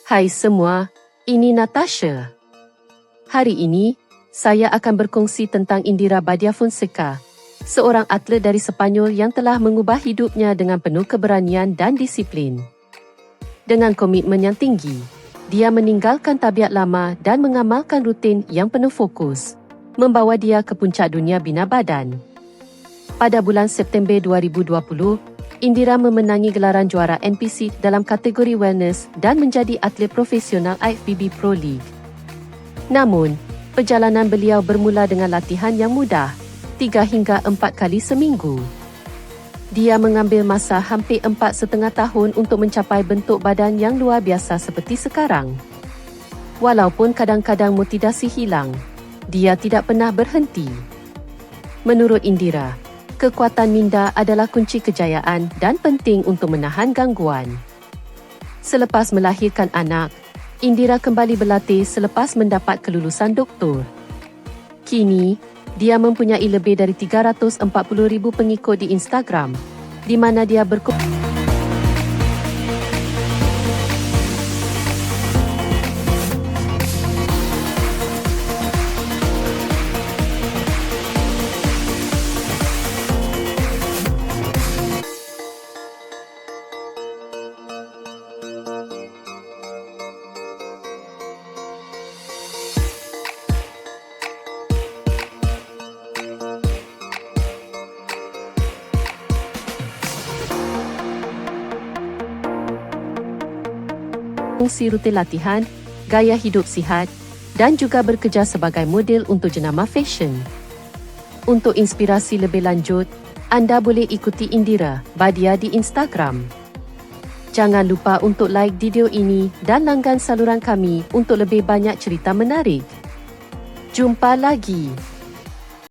Hai semua, ini Natasha. Hari ini, saya akan berkongsi tentang Indira Badia Fonseca, seorang atlet dari Sepanyol yang telah mengubah hidupnya dengan penuh keberanian dan disiplin. Dengan komitmen yang tinggi, dia meninggalkan tabiat lama dan mengamalkan rutin yang penuh fokus, membawa dia ke puncak dunia bina badan. Pada bulan September 2020, Indira memenangi gelaran juara NPC dalam kategori wellness dan menjadi atlet profesional IFBB Pro League. Namun, perjalanan beliau bermula dengan latihan yang mudah, 3 hingga 4 kali seminggu. Dia mengambil masa hampir 4,5 tahun untuk mencapai bentuk badan yang luar biasa seperti sekarang. Walaupun kadang-kadang motivasi hilang, dia tidak pernah berhenti. Menurut Indira, kekuatan minda adalah kunci kejayaan dan penting untuk menahan gangguan. Selepas melahirkan anak, Indira kembali berlatih selepas mendapat kelulusan doktor. Kini, dia mempunyai lebih dari 340,000 pengikut di Instagram, di mana dia berkongsi rutin latihan, gaya hidup sihat, dan juga bekerja sebagai model untuk jenama fashion. Untuk inspirasi lebih lanjut, anda boleh ikuti Indira Badia di Instagram. Jangan lupa untuk like video ini dan langgan saluran kami untuk lebih banyak cerita menarik. Jumpa lagi.